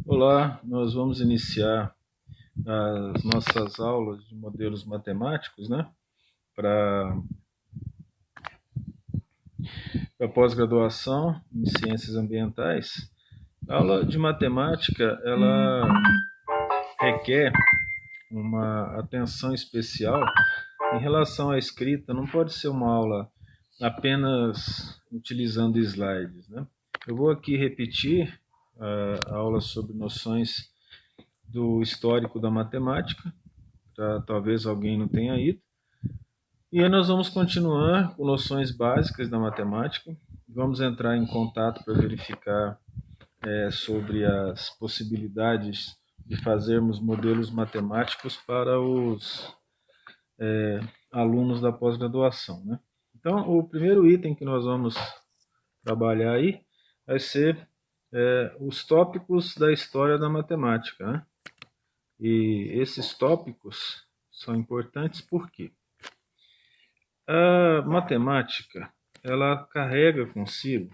Olá, nós vamos iniciar as nossas aulas de modelos matemáticos, né? Para a pós-graduação em ciências ambientais. A aula de matemática, ela requer uma atenção especial em relação à escrita. Não pode ser uma aula apenas utilizando slides, né? Eu vou aqui repetir a aula sobre noções do histórico da matemática, talvez alguém não tenha ido. E aí nós vamos continuar com noções básicas da matemática. Vamos entrar em contato para verificar sobre as possibilidades de fazermos modelos matemáticos para os alunos da pós-graduação, né? Então, o primeiro item que nós vamos trabalhar aí vai ser os tópicos da história da matemática, né? E esses tópicos são importantes porque a matemática, ela carrega consigo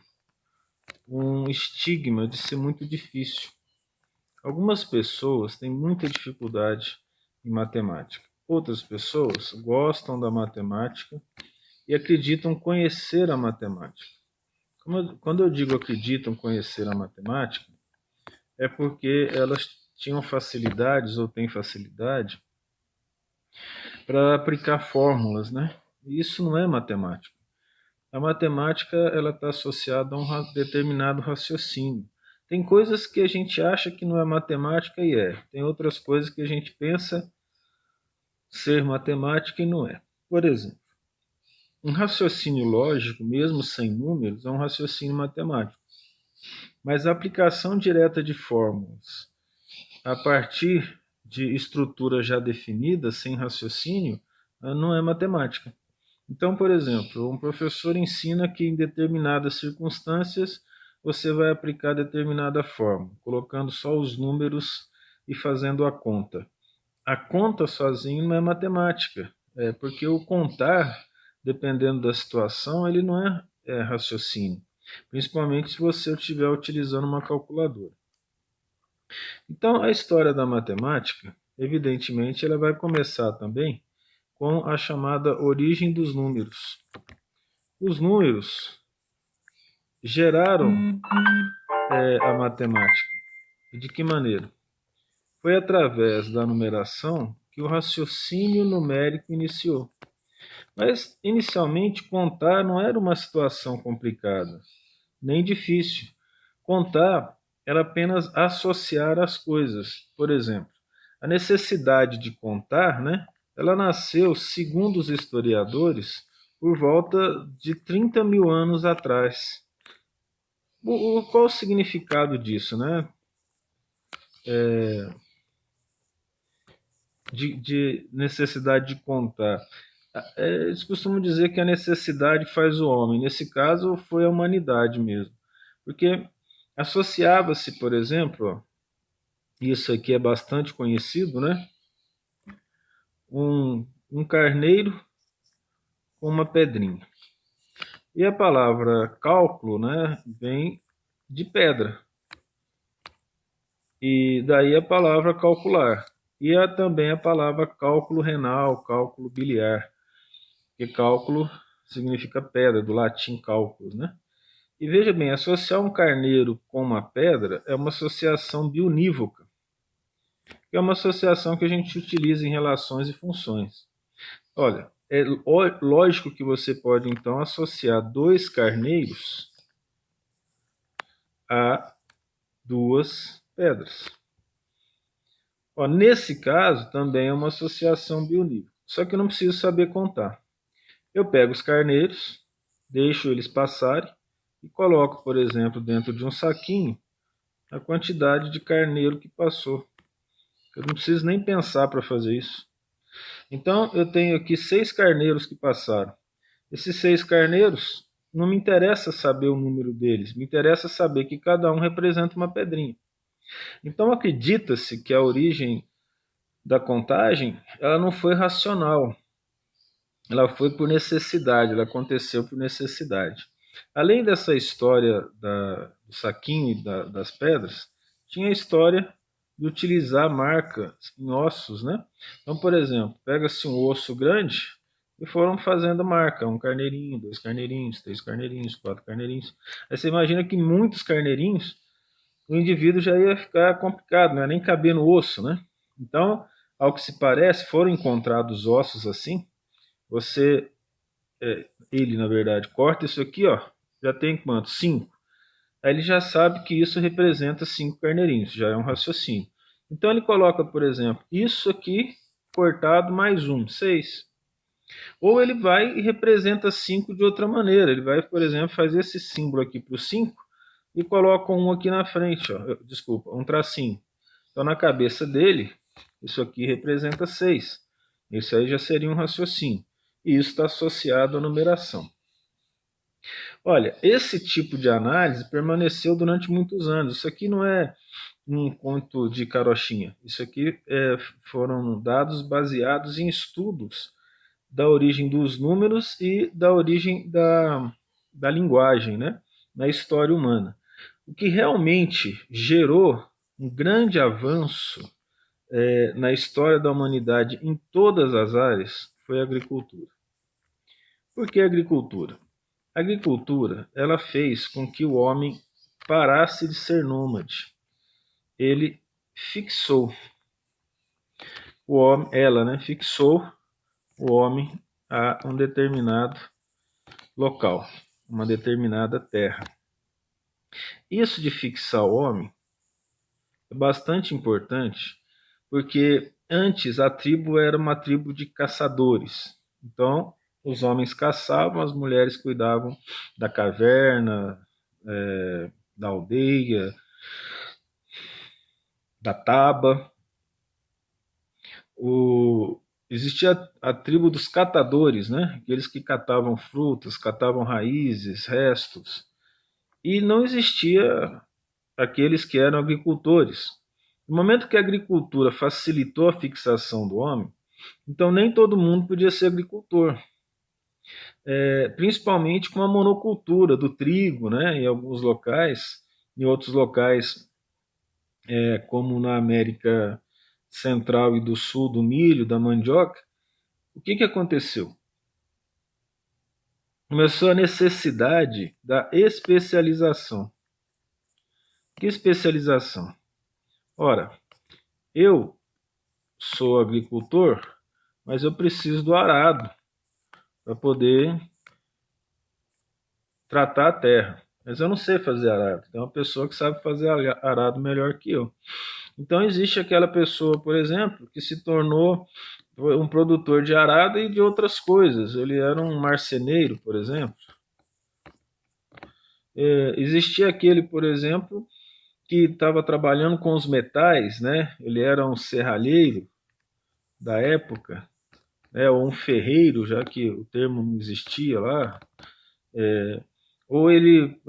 um estigma de ser muito difícil. Algumas pessoas têm muita dificuldade em matemática. Outras pessoas gostam da matemática e acreditam conhecer a matemática. Quando eu digo acreditam conhecer a matemática, é porque elas tinham facilidades ou têm facilidade para aplicar fórmulas, né? E isso não é matemática. A matemática ela está associada a um determinado raciocínio. Tem coisas que a gente acha que não é matemática e é. Tem outras coisas que a gente pensa ser matemática e não é. Por exemplo, um raciocínio lógico, mesmo sem números, é um raciocínio matemático. Mas a aplicação direta de fórmulas a partir de estruturas já definidas, sem raciocínio, não é matemática. Então, por exemplo, um professor ensina que em determinadas circunstâncias você vai aplicar determinada forma, colocando só os números e fazendo a conta. A conta sozinho não é matemática, porque o contar, dependendo da situação, ele não é raciocínio, principalmente se você estiver utilizando uma calculadora. Então, a história da matemática, evidentemente, ela vai começar também com a chamada origem dos números. Os números geraram a matemática. De que maneira? Foi através da numeração que o raciocínio numérico iniciou. Mas, inicialmente, contar não era uma situação complicada, nem difícil. Contar era apenas associar as coisas. Por exemplo, a necessidade de contar, né, ela nasceu, segundo os historiadores, por volta de 30 mil anos atrás. Qual o significado disso, né? De necessidade de contar. Eles costumam dizer que a necessidade faz o homem. Nesse caso, foi a humanidade mesmo. Porque associava-se, por exemplo, isso aqui é bastante conhecido, né? Um carneiro com uma pedrinha. E a palavra cálculo, né, vem de pedra. E daí a palavra calcular. E também a palavra cálculo renal, cálculo biliar. Porque cálculo significa pedra, do latim cálculos, né? E veja bem, associar um carneiro com uma pedra é uma associação bionívoca, que é uma associação que a gente utiliza em relações e funções. Olha, é lógico que você pode então associar dois carneiros a duas pedras. Nesse caso, também é uma associação bionívoca, só que eu não preciso saber contar. Eu pego os carneiros, deixo eles passarem e coloco, por exemplo, dentro de um saquinho a quantidade de carneiro que passou. Eu não preciso nem pensar para fazer isso. Então, eu tenho aqui 6 carneiros que passaram. Esses 6 carneiros, não me interessa saber o número deles, me interessa saber que cada um representa uma pedrinha. Então, acredita-se que a origem da contagem ela não foi racional. ela foi por necessidade, ela aconteceu por necessidade. Além dessa história do saquinho e das pedras, tinha a história de utilizar marcas em ossos, né? Então, por exemplo, pega-se um osso grande e foram fazendo marca, um carneirinho, dois carneirinhos, três carneirinhos, quatro carneirinhos. Aí você imagina que muitos carneirinhos, o indivíduo já ia ficar complicado, não ia nem caber no osso, né? Então, ao que se parece, foram encontrados ossos assim, você, ele na verdade, corta isso aqui, ó, já tem quanto? 5. Aí ele já sabe que isso representa 5 carneirinhos, já é um raciocínio. Então ele coloca, por exemplo, isso aqui cortado mais um, 6. Ou ele vai e representa 5 de outra maneira. Ele vai, por exemplo, fazer esse símbolo aqui para o 5 e coloca um aqui na frente, ó, desculpa, um tracinho. Então na cabeça dele, isso aqui representa 6. Isso aí já seria um raciocínio. E isso está associado à numeração. Olha, esse tipo de análise permaneceu durante muitos anos. Isso aqui não é um conto de carochinha. Isso aqui foram dados baseados em estudos da origem dos números e da origem da linguagem, né, na história humana. O que realmente gerou um grande avanço na história da humanidade em todas as áreas foi a agricultura. Por que a agricultura? A agricultura, ela fez com que o homem parasse de ser nômade. Ele fixou o homem, ela, né, fixou o homem a um determinado local, uma determinada terra. Isso de fixar o homem é bastante importante, porque antes a tribo era uma tribo de caçadores. Então, os homens caçavam, as mulheres cuidavam da caverna, da aldeia, da taba. Existia a tribo dos catadores, né? Aqueles que catavam frutas, catavam raízes, restos. E não existia aqueles que eram agricultores. No momento que a agricultura facilitou a fixação do homem, então nem todo mundo podia ser agricultor. Principalmente com a monocultura do trigo, né? Em alguns locais, em outros locais, como na América Central e do Sul, do milho, da mandioca, o que aconteceu? Começou a necessidade da especialização. Que especialização? Ora, eu sou agricultor, mas eu preciso do arado para poder tratar a terra. Mas eu não sei fazer arado. Tem uma pessoa que sabe fazer arado melhor que eu. Então existe aquela pessoa, por exemplo, que se tornou um produtor de arado e de outras coisas. Ele era um marceneiro, por exemplo. Existia aquele, por exemplo, que estava trabalhando com os metais, né? Ele era um serralheiro da época, né? Ou um ferreiro, já que o termo não existia lá. Ou ele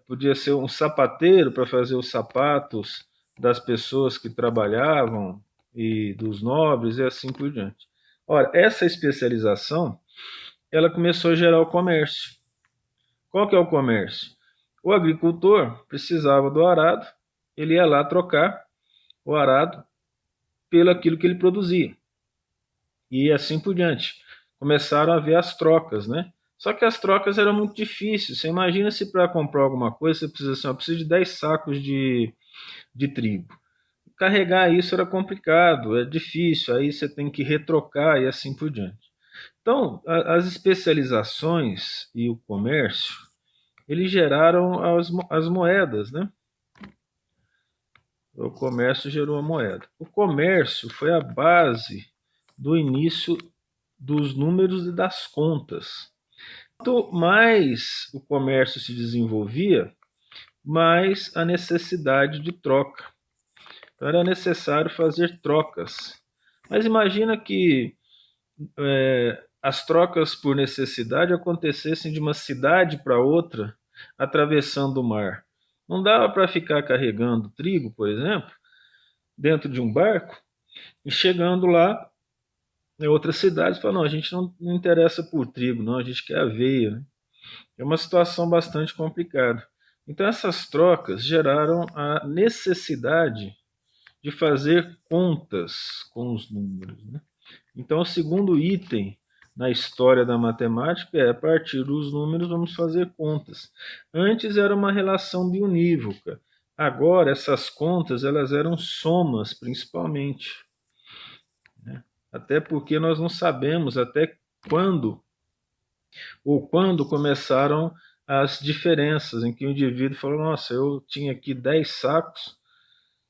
podia ser um sapateiro para fazer os sapatos das pessoas que trabalhavam e dos nobres e assim por diante. Ora, essa especialização, ela começou a gerar o comércio. Qual que é o comércio? O agricultor precisava do arado, ele ia lá trocar o arado pelo aquilo que ele produzia. E assim por diante. Começaram a haver as trocas, né? Só que as trocas eram muito difíceis. Você imagina se para comprar alguma coisa você precisa assim, eu preciso de 10 sacos de trigo. Carregar isso era complicado, é difícil, aí você tem que retrocar e assim por diante. Então, as especializações e o comércio, eles geraram as moedas, né? O comércio gerou a moeda. O comércio foi a base do início dos números e das contas. Quanto mais o comércio se desenvolvia, mais a necessidade de troca. Então era necessário fazer trocas. Mas imagina que as trocas por necessidade acontecessem de uma cidade para outra, atravessando o mar. Não dava para ficar carregando trigo, por exemplo, dentro de um barco e chegando lá outras cidades falam, não, a gente não interessa por trigo, não, a gente quer aveia, né? É uma situação bastante complicada. Então essas trocas geraram a necessidade de fazer contas com os números, né? Então o segundo item na história da matemática é, a partir dos números vamos fazer contas. Antes era uma relação biunívoca. Agora essas contas elas eram somas principalmente, né? Até porque nós não sabemos até quando ou quando começaram as diferenças em que o indivíduo falou, nossa, eu tinha aqui 10 sacos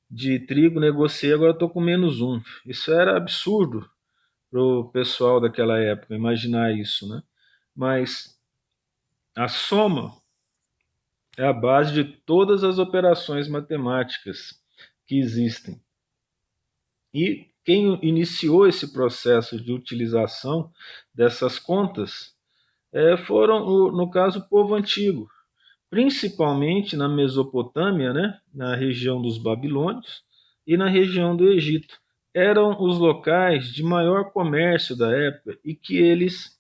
de trigo, negociei, agora estou com menos um. Isso era absurdo para o pessoal daquela época imaginar isso, né? Mas a soma é a base de todas as operações matemáticas que existem. E quem iniciou esse processo de utilização dessas contas foram, no caso, o povo antigo, principalmente na Mesopotâmia, né, na região dos Babilônios e na região do Egito. Eram os locais de maior comércio da época e que eles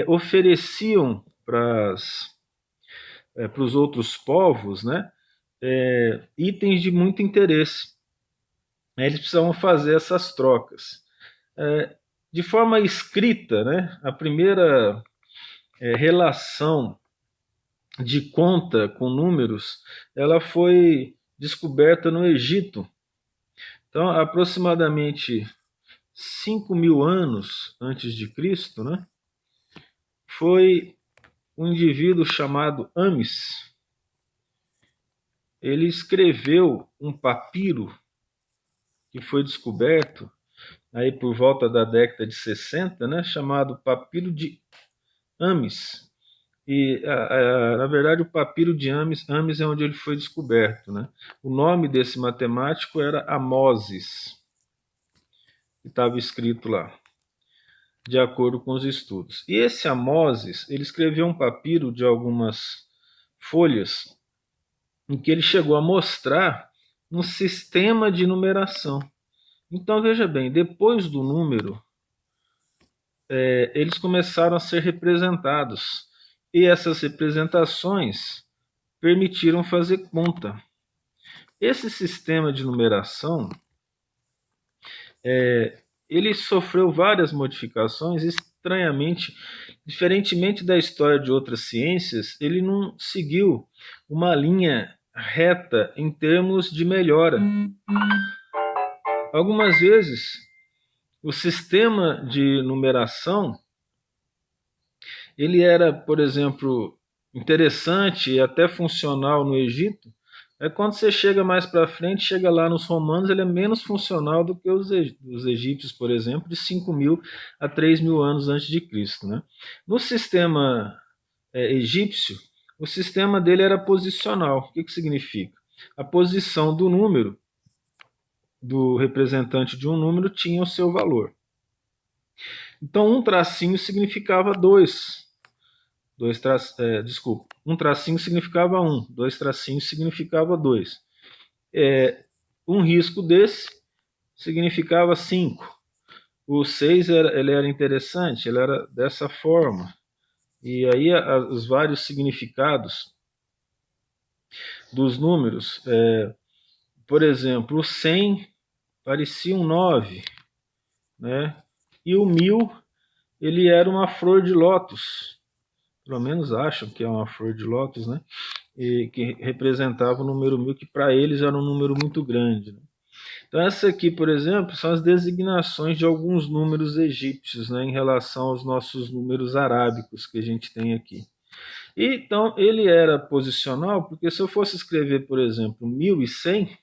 ofereciam para os outros povos, né, itens de muito interesse. Eles precisavam fazer essas trocas. De forma escrita, né, a primeira relação de conta com números, ela foi descoberta no Egito. Então, aproximadamente 5.000 anos antes de Cristo, né, foi um indivíduo chamado Amis. Ele escreveu um papiro que foi descoberto aí por volta da década de 60, né, chamado Papiro de Amis. E, na verdade, o papiro de Amis é onde ele foi descoberto, né? O nome desse matemático era Amoses, que estava escrito lá, de acordo com os estudos. E esse Amoses, ele escreveu um papiro de algumas folhas, em que ele chegou a mostrar um sistema de numeração. Então, veja bem, depois do número, eles começaram a ser representados. E essas representações permitiram fazer conta. Esse sistema de numeração, ele sofreu várias modificações, estranhamente, diferentemente da história de outras ciências, ele não seguiu uma linha reta em termos de melhora. Algumas vezes, o sistema de numeração, ele era, por exemplo, interessante e até funcional no Egito. Quando você chega mais para frente, chega lá nos romanos, ele é menos funcional do que os egípcios, por exemplo, de 5.000 a 3.000 anos antes de Cristo, né? No sistema egípcio, o sistema dele era posicional. O que significa? A posição do número, do representante de um número, tinha o seu valor. Então, um tracinho significava 2. Um tracinho significava 1, 2 tracinhos significava 2. Um risco desse significava 5. O 6 ele era interessante, ele era dessa forma. E aí os vários significados dos números, por exemplo, o 100 parecia um 9, né? E o 1.000 ele era uma flor de lótus. Pelo menos acham que é uma flor de lótus, né? E que representava o número 1.000, que para eles era um número muito grande, né? Então essa aqui, por exemplo, são as designações de alguns números egípcios, né, em relação aos nossos números arábicos que a gente tem aqui. E, então ele era posicional, porque se eu fosse escrever, por exemplo, 1.100,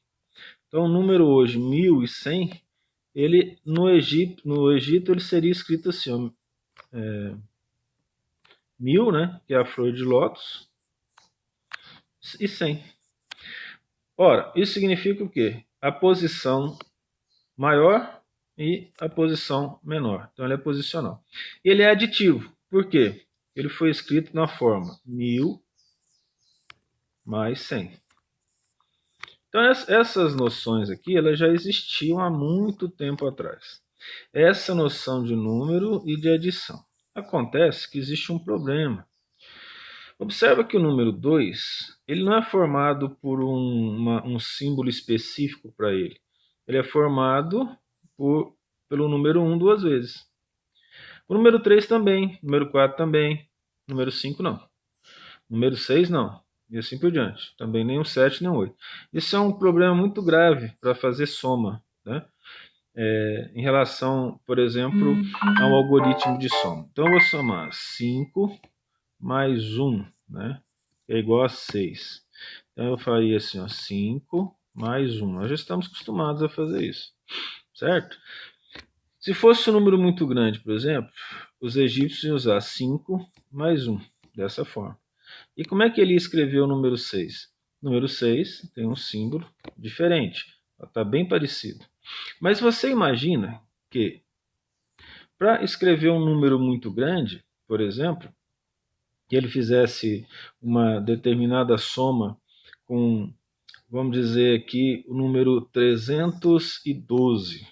então o número hoje 1.100, ele no Egito ele seria escrito assim, ó, 1.000, né, que é a flor de lótus, e 100. Ora, isso significa o quê? A posição maior e a posição menor. Então ele é posicional. Ele é aditivo. Por quê? Ele foi escrito na forma 1.000 mais 100. Então essas noções aqui, elas já existiam há muito tempo atrás. essa noção de número e de adição. Acontece que existe um problema. Observa que o número 2 ele não é formado por um símbolo específico para ele. Ele é formado pelo número 1 duas vezes. O número 3 também, número 4 também, número 5 não. Número 6 não, e assim por diante. Também nem o 7 nem o 8. Isso é um problema muito grave para fazer soma, né? Em relação, por exemplo, ao algoritmo de soma. Então eu vou somar 5 mais 1, né? É igual a 6. Então eu faria assim, ó, 5 mais 1. Nós já estamos acostumados a fazer isso, certo? Se fosse um número muito grande, por exemplo, os egípcios iam usar 5 mais 1, dessa forma. E como é que ele escreveu o número 6? O número 6 tem um símbolo diferente, está bem parecido. Mas você imagina que para escrever um número muito grande, por exemplo, que ele fizesse uma determinada soma com, vamos dizer aqui, o número 312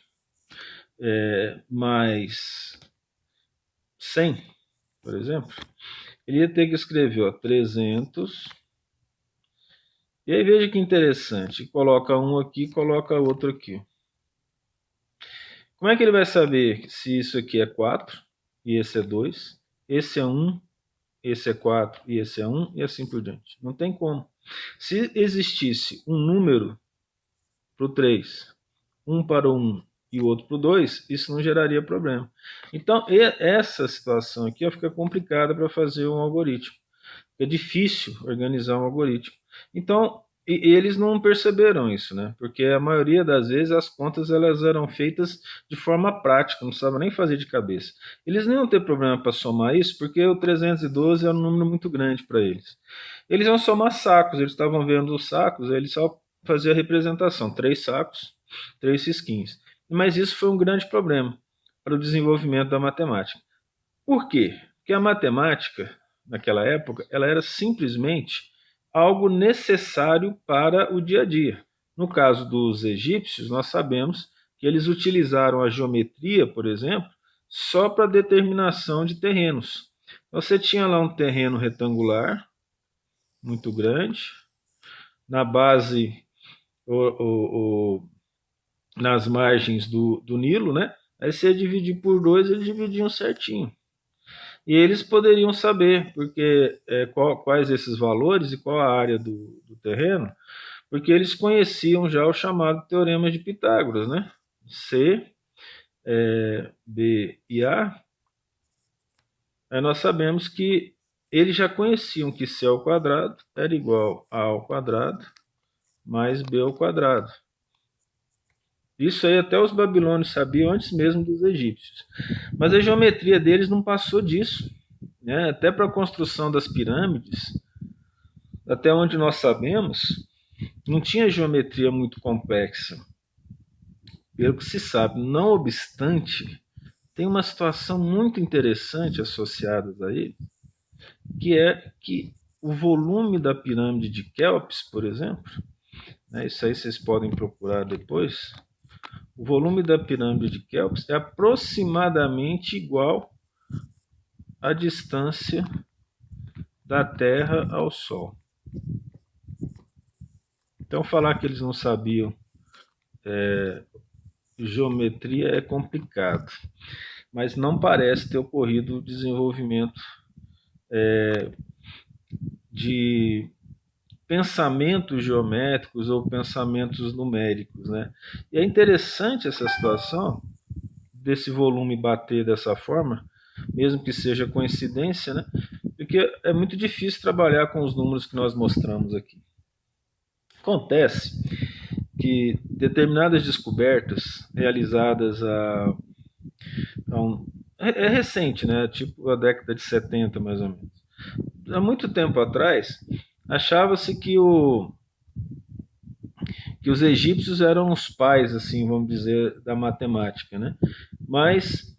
mais 100, por exemplo, ele ia ter que escrever 300. E aí veja que interessante, coloca um aqui e coloca outro aqui. Como é que ele vai saber se isso aqui é 4 e esse é 2, esse é 1, esse é 4 e esse é 1 e assim por diante? Não tem como. Se existisse um número para o 3, um para o 1 e o outro para o 2, isso não geraria problema. Então, essa situação aqui fica complicada para fazer um algoritmo. É difícil organizar um algoritmo. Então, eles não perceberam isso, né? Porque a maioria das vezes as contas elas eram feitas de forma prática, não precisavam nem fazer de cabeça. Eles não iam ter problema para somar isso, porque o 312 era um número muito grande para eles. Eles iam somar sacos, eles estavam vendo os sacos, eles só faziam a representação, 3 sacos, 3 cisquinhos. Mas isso foi um grande problema para o desenvolvimento da matemática. Por quê? Porque a matemática, naquela época, ela era simplesmente algo necessário para o dia a dia. No caso dos egípcios, nós sabemos que eles utilizaram a geometria, por exemplo, só para determinação de terrenos. Você tinha lá um terreno retangular, muito grande, na base, nas margens do Nilo, né? Aí você dividir por 2, eles dividiam certinho. E eles poderiam saber porque quais esses valores e qual a área do terreno, porque eles conheciam já o chamado Teorema de Pitágoras, né? C, B e A. Aí nós sabemos que eles já conheciam que C ao quadrado era igual a ao quadrado mais B ao quadrado. Isso aí até os babilônios sabiam antes mesmo dos egípcios. Mas a geometria deles não passou disso. Né? Até para a construção das pirâmides, até onde nós sabemos, não tinha geometria muito complexa. Pelo que se sabe, não obstante, tem uma situação muito interessante associada a ele, que é que o volume da pirâmide de Quéops, por exemplo, né, isso aí vocês podem procurar depois, o volume da pirâmide de Quéops é aproximadamente igual à distância da Terra ao Sol. Então, falar que eles não sabiam geometria é complicado, mas não parece ter ocorrido o desenvolvimento de pensamentos geométricos ou pensamentos numéricos, né? E é interessante essa situação desse volume bater dessa forma, mesmo que seja coincidência, né? Porque é muito difícil trabalhar com os números que nós mostramos aqui. Acontece que determinadas descobertas realizadas é recente, né? Tipo a década de 70, mais ou menos. Há muito tempo atrás, achava-se que os egípcios eram os pais, assim, vamos dizer, da matemática, né? Mas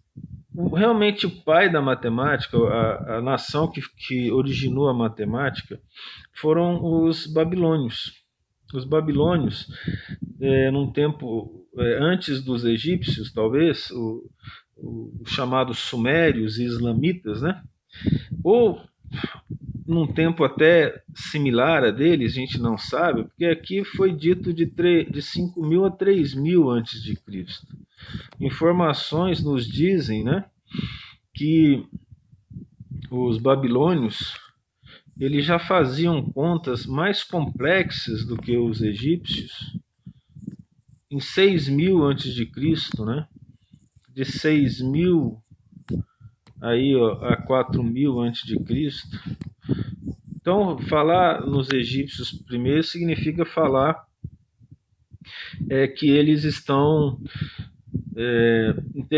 realmente o pai da matemática, a nação que originou a matemática, foram os babilônios. Os babilônios, num tempo antes dos egípcios, talvez, os chamados sumérios e islamitas, né? Ou num tempo até similar a deles, a gente não sabe, porque aqui foi dito de 5.000 a 3.000 antes de Cristo. Informações nos dizem, né, que os babilônios eles já faziam contas mais complexas do que os egípcios em 6.000 antes de Cristo, né? De 6.000 aí, ó, a 4.000 antes de Cristo. Então, falar nos egípcios primeiro significa falar que eles estão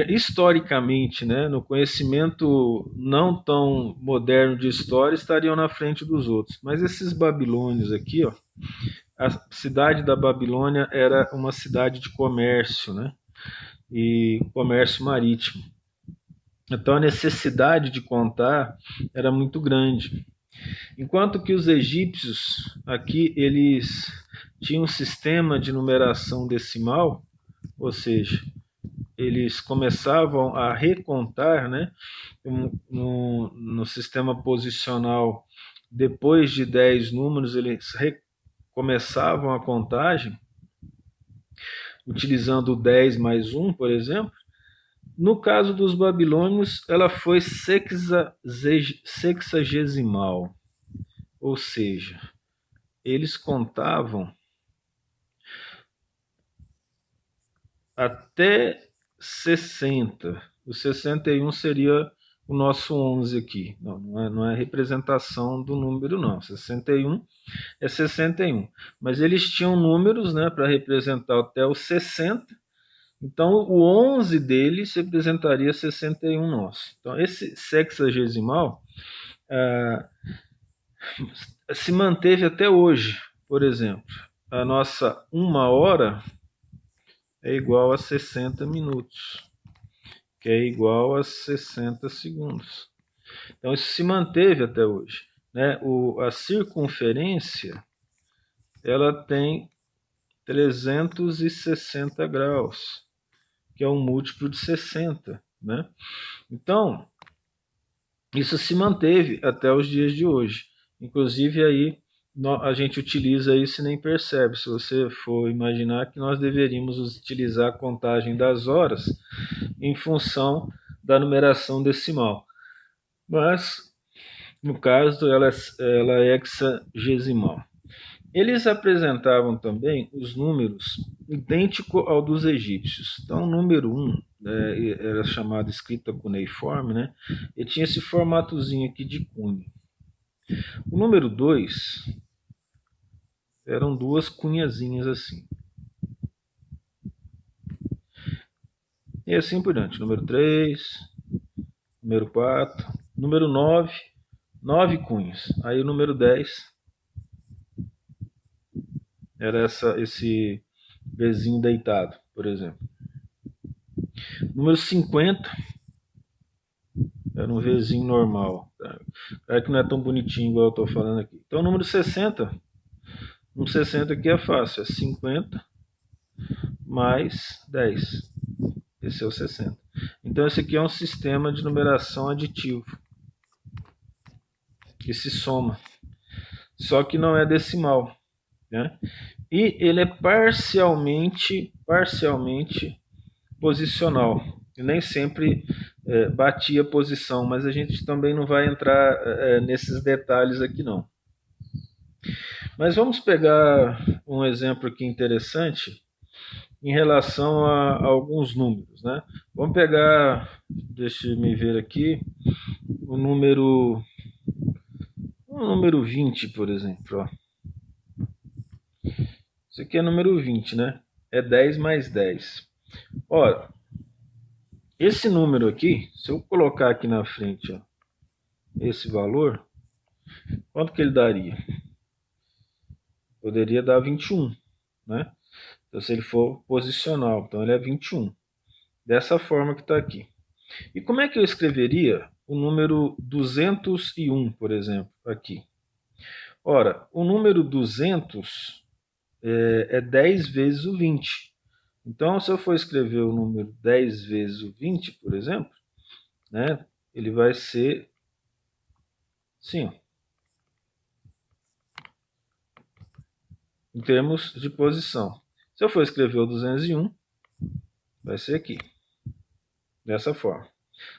historicamente, né, no conhecimento não tão moderno de história, estariam na frente dos outros. Mas esses babilônios aqui, ó, a cidade da Babilônia era uma cidade de comércio, né, e comércio marítimo. Então a necessidade de contar era muito grande. Enquanto que os egípcios aqui eles tinham um sistema de numeração decimal, ou seja, eles começavam a recontar, né, no sistema posicional, depois de 10 números, eles começavam a contagem, utilizando o 10 mais 1, por exemplo. No caso dos babilônios, ela foi sexagesimal, ou seja, eles contavam até 60. O 61 seria o nosso 11 aqui. Não é representação do número, não. 61 é 61. Mas eles tinham números, né, para representar até o 60. Então, o 11 deles representaria 61 nosso. Então, esse sexagesimal se manteve até hoje. Por exemplo, a nossa 1 hora é igual a 60 minutos, que é igual a 60 segundos. Então, isso se manteve até hoje, né? A circunferência ela tem 360 graus, que é um múltiplo de 60, né? Então, isso se manteve até os dias de hoje. Inclusive, aí a gente utiliza isso e nem percebe. Se você for imaginar que nós deveríamos utilizar a contagem das horas em função da numeração decimal. Mas, no caso, ela é hexagesimal. Eles apresentavam também os números idênticos ao dos egípcios. Então, o número 1 era chamado escrita cuneiforme, né? E tinha esse formatozinho aqui de cunho. O número 2 eram duas cunhazinhas assim. E assim por diante. Número 3, número 4, número 9, 9 cunhos. Aí o número 10 era esse Vzinho deitado, por exemplo. Número 50 era um Vzinho normal. Tá? Que não é tão bonitinho igual eu estou falando aqui. Então o número 60, um 60 aqui é fácil, é 50 mais 10. Esse é o 60. Então esse aqui é um sistema de numeração aditivo, que se soma. Só que não é decimal, né? E ele é parcialmente posicional. E nem sempre batia posição, mas a gente também não vai entrar nesses detalhes aqui não. Mas vamos pegar um exemplo aqui interessante em relação a alguns números, né? Vamos pegar, deixa eu me ver aqui, o número 20, por exemplo. Ó. Isso aqui é número 20, né? É 10 mais 10. Ora, esse número aqui, se eu colocar aqui na frente, ó, esse valor, quanto que ele daria? Poderia dar 21, né? Então, se ele for posicional, então ele é 21. Dessa forma que está aqui. E como é que eu escreveria o número 201, por exemplo, aqui? Ora, o número 200 é 10 vezes o 20. Então, se eu for escrever o número 10 vezes o 20, por exemplo, né, ele vai ser assim, ó, em termos de posição. Se eu for escrever o 201, vai ser aqui, dessa forma.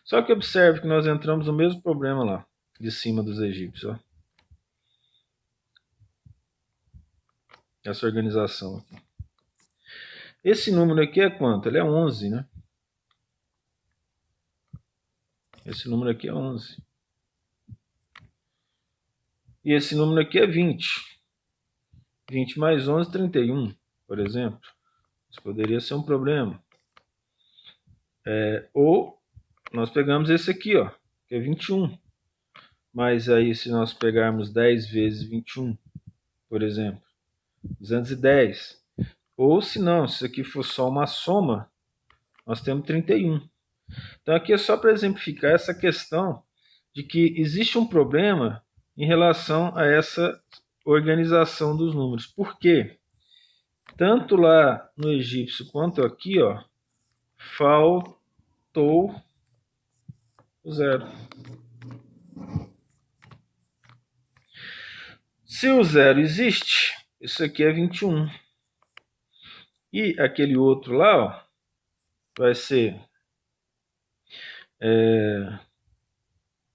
Só que observe que nós entramos no mesmo problema lá, de cima dos egípcios. Ó. Essa organização aqui. Esse número aqui é quanto? Ele é 11, né? Esse número aqui é 11. E esse número aqui é 20. 20 mais 11, 31, por exemplo. Isso poderia ser um problema. Ou nós pegamos esse aqui, ó, que é 21. Mas aí, se nós pegarmos 10 vezes 21, por exemplo, 210. Ou se não, se isso aqui for só uma soma, nós temos 31. Então aqui é só para exemplificar essa questão de que existe um problema em relação a essa organização dos números. Por quê? Tanto lá no egípcio quanto aqui, ó, faltou o zero. Se o zero existe, isso aqui é 21. E aquele outro lá, ó, vai ser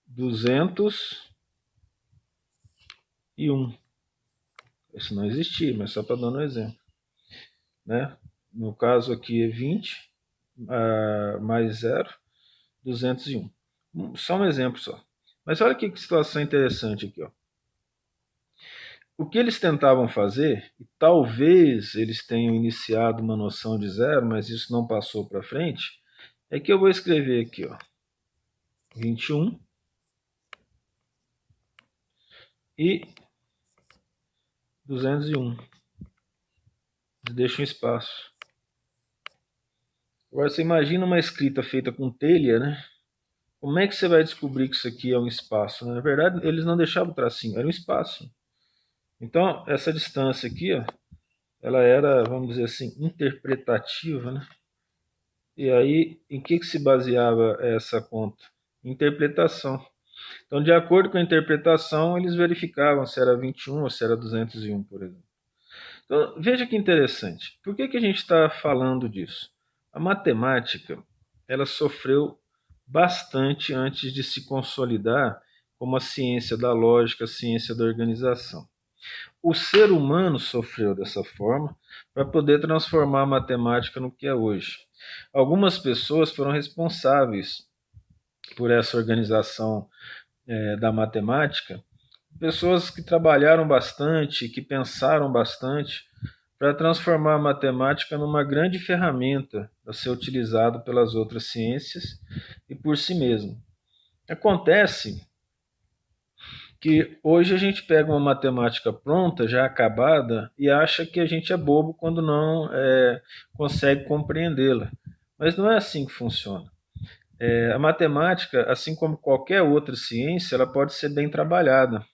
201. Isso não existia, mas só para dar um exemplo. Né? No caso aqui é 20 mais 0, 201. Só um exemplo só. Mas olha que situação interessante aqui. Ó. O que eles tentavam fazer, e talvez eles tenham iniciado uma noção de zero, mas isso não passou para frente, é que eu vou escrever aqui, ó, 21 e 201. Deixa um espaço. Agora você imagina uma escrita feita com telha, né? Como é que você vai descobrir que isso aqui é um espaço? Na verdade, eles não deixavam o tracinho, era um espaço. Então, essa distância aqui, ó, ela era, vamos dizer assim, interpretativa, né? E aí, em que se baseava essa conta? Interpretação. Então, de acordo com a interpretação, eles verificavam se era 21 ou se era 201, por exemplo. Então, veja que interessante. Por que a gente está falando disso? A matemática, ela sofreu bastante antes de se consolidar como a ciência da lógica, a ciência da organização. O ser humano sofreu dessa forma para poder transformar a matemática no que é hoje. Algumas pessoas foram responsáveis por essa organização da matemática, pessoas que trabalharam bastante, que pensaram bastante para transformar a matemática numa grande ferramenta a ser utilizada pelas outras ciências e por si mesmo. Acontece que hoje a gente pega uma matemática pronta, já acabada, e acha que a gente é bobo quando não consegue compreendê-la. Mas não é assim que funciona. A matemática, assim como qualquer outra ciência, ela pode ser bem trabalhada,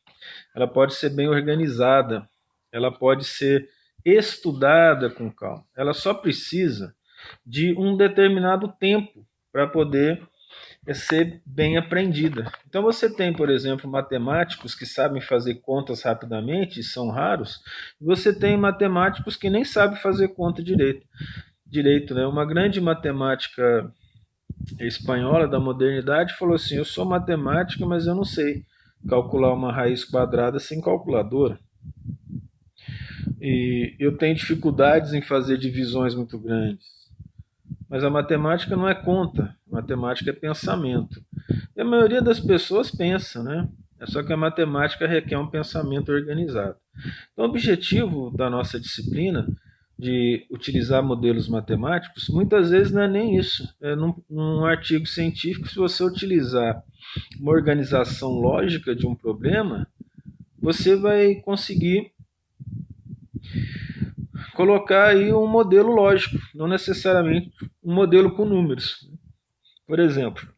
ela pode ser bem organizada, ela pode ser estudada com calma. Ela só precisa de um determinado tempo para poder ser bem aprendida. Então você tem, por exemplo, matemáticos que sabem fazer contas rapidamente, são raros, e você tem matemáticos que nem sabem fazer conta direito, né? Uma grande matemática espanhola da modernidade falou assim: eu sou matemática, mas eu não sei calcular uma raiz quadrada sem calculadora. E eu tenho dificuldades em fazer divisões muito grandes. Mas a matemática não é conta, a matemática é pensamento. E a maioria das pessoas pensa, né? É só que a matemática requer um pensamento organizado. Então, o objetivo da nossa disciplina de utilizar modelos matemáticos, muitas vezes não é nem isso. É num artigo científico, se você utilizar uma organização lógica de um problema, você vai conseguir colocar aí um modelo lógico, não necessariamente um modelo com números. Por exemplo,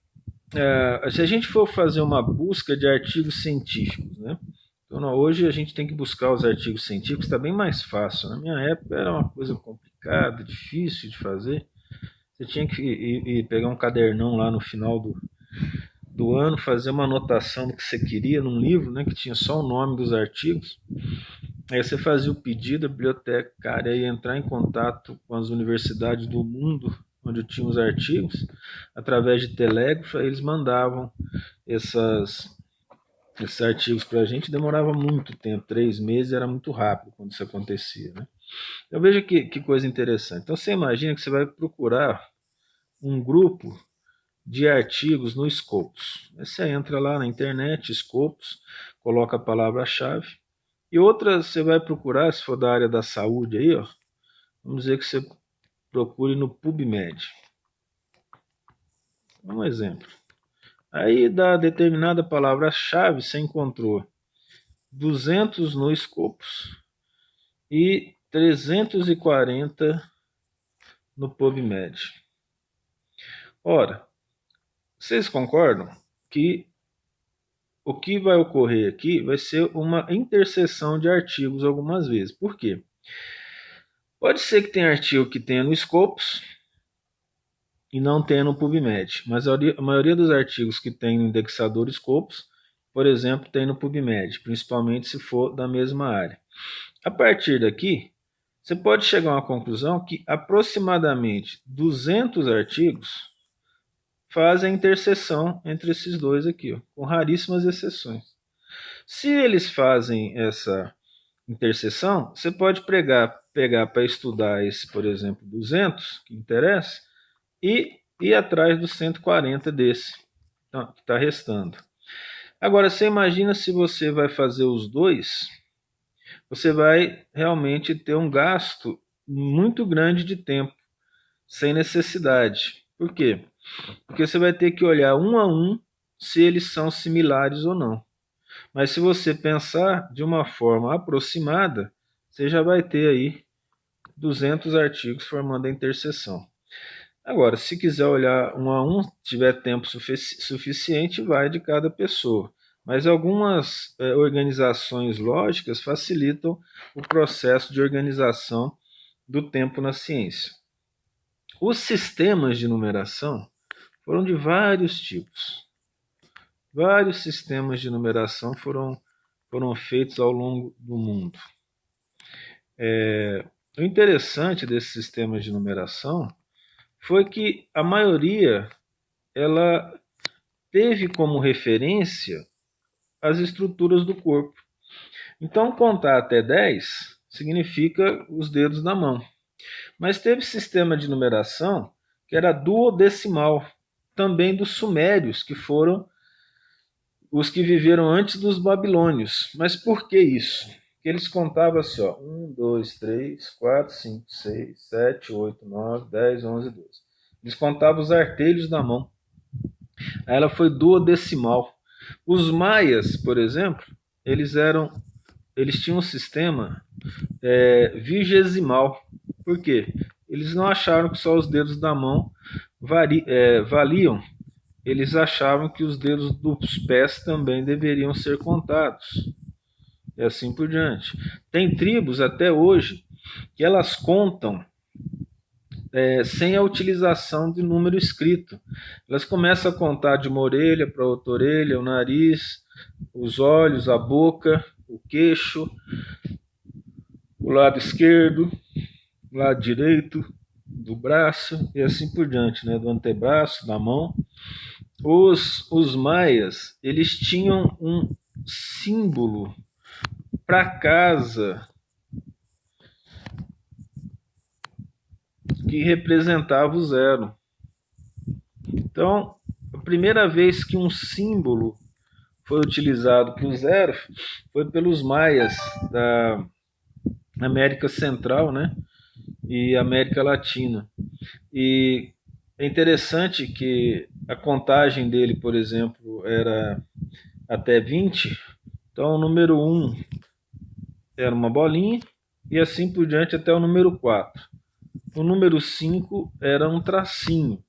se a gente for fazer uma busca de artigos científicos, né? Então, hoje a gente tem que buscar os artigos científicos, está bem mais fácil. Na minha época era uma coisa complicada. complicado, difícil de fazer. Você tinha que ir pegar um cadernão lá no final do ano, fazer uma anotação do que você queria num livro, né, que tinha só o nome dos artigos. Aí você fazia o pedido, a bibliotecária ia entrar em contato com as universidades do mundo onde tinham os artigos, através de telégrafo, aí eles mandavam esses artigos para a gente. Demorava muito tempo, 3 meses, era muito rápido quando isso acontecia, né? Eu vejo que coisa interessante. Então você imagina que você vai procurar um grupo de artigos no Scopus. Aí você entra lá na internet, Scopus, coloca a palavra-chave, e outras você vai procurar, se for da área da saúde aí, ó, vamos dizer que você procure no PubMed. Um exemplo. Aí da determinada palavra-chave você encontrou 200 no Scopus e 340 no PubMed. Ora, vocês concordam que o que vai ocorrer aqui vai ser uma interseção de artigos algumas vezes. Por quê? Pode ser que tenha artigo que tenha no Scopus e não tenha no PubMed, mas a maioria dos artigos que tem no indexador Scopus, por exemplo, tem no PubMed, principalmente se for da mesma área. A partir daqui, você pode chegar a uma conclusão que aproximadamente 200 artigos fazem a interseção entre esses dois aqui, ó, com raríssimas exceções. Se eles fazem essa interseção, você pode pegar para estudar esse, por exemplo, 200, que interessa, e ir atrás dos 140 desse, que está restando. Agora, você imagina se você vai fazer os dois, você vai realmente ter um gasto muito grande de tempo, sem necessidade. Por quê? Porque você vai ter que olhar um a um se eles são similares ou não. Mas se você pensar de uma forma aproximada, você já vai ter aí 200 artigos formando a interseção. Agora, se quiser olhar um a um, tiver tempo suficiente, vai de cada pessoa. Mas algumas organizações lógicas facilitam o processo de organização do tempo na ciência. Os sistemas de numeração foram de vários tipos. Vários sistemas de numeração foram feitos ao longo do mundo. O interessante desses sistemas de numeração foi que a maioria ela teve como referência as estruturas do corpo. Então, contar até 10 significa os dedos da mão. Mas teve sistema de numeração que era duodecimal, também dos sumérios, que foram os que viveram antes dos babilônios. Mas por que isso? Porque eles contavam assim, ó, 1, 2, 3, 4, 5, 6, 7, 8, 9, 10, 11, 12. Eles contavam os artelhos da mão. Aí ela foi duodecimal. Os maias, por exemplo, eles tinham um sistema vigesimal. Por quê? Eles não acharam que só os dedos da mão valiam. Eles achavam que os dedos dos pés também deveriam ser contados. E assim por diante. Tem tribos até hoje que elas contam sem a utilização de número escrito. Elas começam a contar de uma orelha para outra orelha, o nariz, os olhos, a boca, o queixo, o lado esquerdo, o lado direito do braço e assim por diante, né? Do antebraço, da mão. Os maias, eles tinham um símbolo para casa que representava o zero. Então, a primeira vez que um símbolo foi utilizado para o zero foi pelos maias da América Central, né? E América Latina. E é interessante que a contagem dele, por exemplo, era até 20. Então, o número 1 era uma bolinha e assim por diante até o número 4. O número 5 era um tracinho.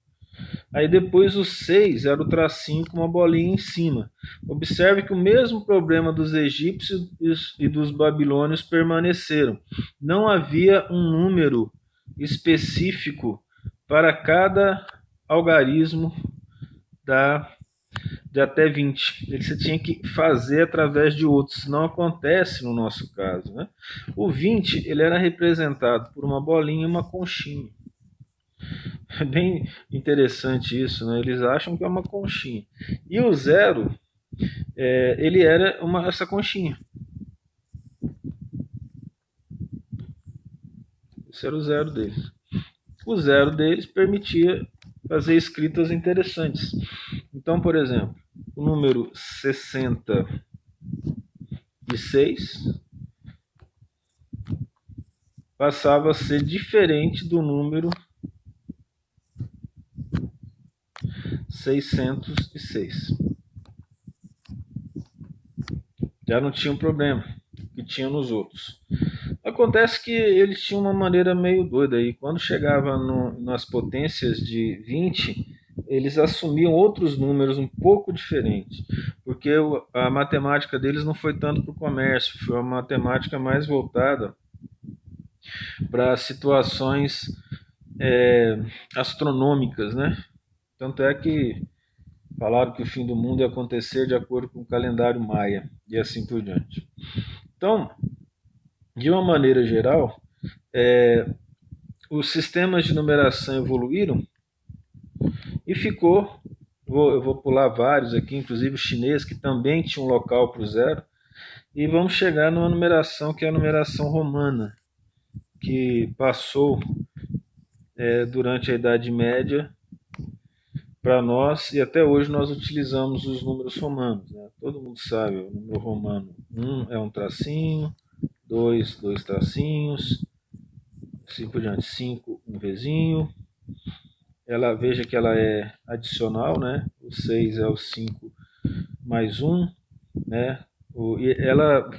Aí depois o 6 era o tracinho com uma bolinha em cima. Observe que o mesmo problema dos egípcios e dos babilônios permaneceram. Não havia um número específico para cada algarismo de até 20. Você tinha que fazer através de outros. Não acontece no nosso caso, né? O 20 ele era representado por uma bolinha e uma conchinha. É bem interessante isso, né? Eles acham que é uma conchinha. E o 0, ele era essa conchinha. Esse era o 0 deles. O 0 deles permitia fazer escritas interessantes. Então, por exemplo, o número 66 passava a ser diferente do número 606. Já não tinha um problema que tinha nos outros. Acontece que eles tinham uma maneira meio doida aí. Quando chegava nas potências de 20, eles assumiam outros números um pouco diferentes, porque a matemática deles não foi tanto para o comércio, foi uma matemática mais voltada para situações astronômicas, né? Tanto é que falaram que o fim do mundo ia acontecer de acordo com o calendário maia e assim por diante. Então, de uma maneira geral, os sistemas de numeração evoluíram e ficou, eu vou pular vários aqui, inclusive o chinês, que também tinha um local para o 0, e vamos chegar numa numeração que é a numeração romana, que passou durante a Idade Média para nós, e até hoje nós utilizamos os números romanos, né? Todo mundo sabe, o número romano 1 é um tracinho, 2, 2 tracinhos, assim por diante, 5, um vezinho. Veja que ela é adicional, né? O 6 é o 5 mais 1, né? O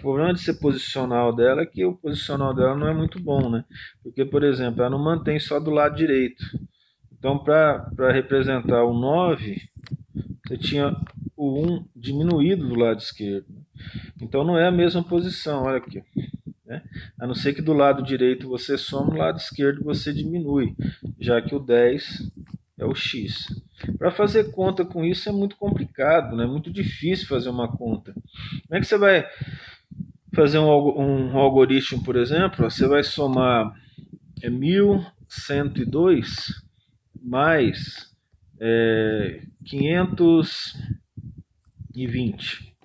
problema de ser posicional dela é que o posicional dela não é muito bom, né? Porque, por exemplo, ela não mantém só do lado direito. Então, para representar o 9, você tinha o 1 diminuído do lado esquerdo. Então, não é a mesma posição, olha aqui. Né? A não ser que do lado direito você soma, do lado esquerdo você diminui, já que o 10 é o x. Para fazer conta com isso é muito complicado, né? É muito difícil fazer uma conta. Como é que você vai fazer um algoritmo, por exemplo? Você vai somar 1102 mais 520.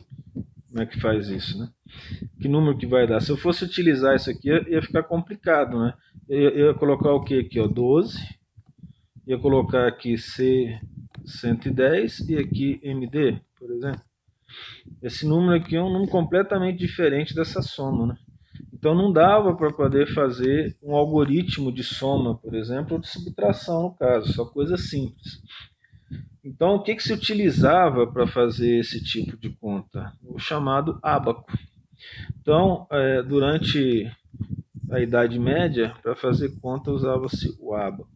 Como é que faz isso, né? Que número que vai dar? Se eu fosse utilizar isso aqui, ia ficar complicado, né? Eu ia colocar o que aqui, ó? 12. Ia colocar aqui C110 e aqui MD, por exemplo. Esse número aqui é um número completamente diferente dessa soma, né? Então não dava para poder fazer um algoritmo de soma, por exemplo, ou de subtração no caso, só coisa simples. Então o que se utilizava para fazer esse tipo de conta? O chamado ábaco. Então, durante a Idade Média, para fazer conta usava-se o ábaco.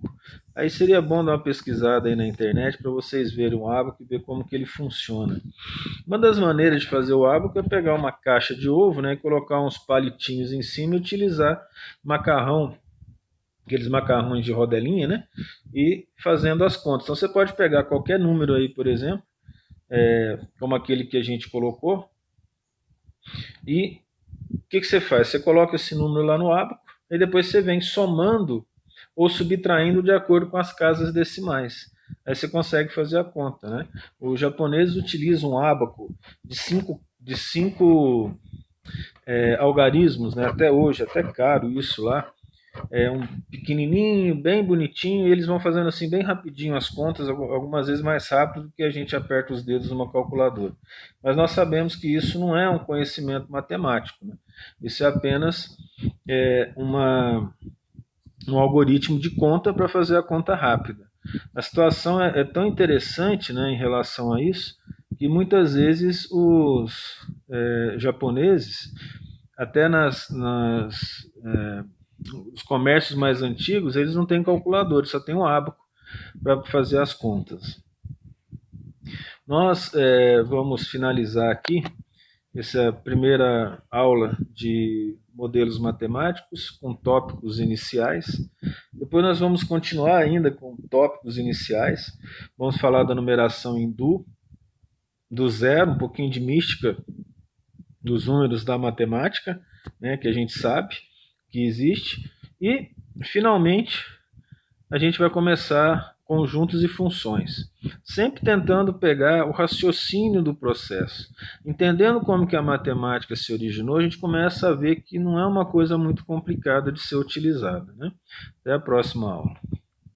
Aí seria bom dar uma pesquisada aí na internet para vocês verem o ábaco e ver como que ele funciona. Uma das maneiras de fazer o ábaco é pegar uma caixa de ovo, né, e colocar uns palitinhos em cima e utilizar macarrão, aqueles macarrões de rodelinha, né, e fazendo as contas. Então você pode pegar qualquer número aí, por exemplo, como aquele que a gente colocou, e o que você faz? Você coloca esse número lá no ábaco, e depois você vem somando ou subtraindo de acordo com as casas decimais. Aí você consegue fazer a conta, né? Os japoneses utilizam um ábaco de cinco algarismos, né? Até hoje, até caro isso lá. É um pequenininho, bem bonitinho, e eles vão fazendo assim bem rapidinho as contas, algumas vezes mais rápido do que a gente aperta os dedos numa calculadora. Mas nós sabemos que isso não é um conhecimento matemático, né? Isso é apenas um algoritmo de conta para fazer a conta rápida. A situação é tão interessante, né, em relação a isso, que muitas vezes os japoneses, até os comércios mais antigos, eles não têm calculador, só tem um ábaco para fazer as contas. Nós vamos finalizar aqui essa primeira aula de modelos matemáticos com tópicos iniciais. Depois nós vamos continuar ainda com tópicos iniciais. Vamos falar da numeração hindu, do zero, um pouquinho de mística dos números da matemática, né, que a gente sabe que existe. E, finalmente, a gente vai começar conjuntos e funções, sempre tentando pegar o raciocínio do processo. Entendendo como que a matemática se originou, a gente começa a ver que não é uma coisa muito complicada de ser utilizada, né? Até a próxima aula.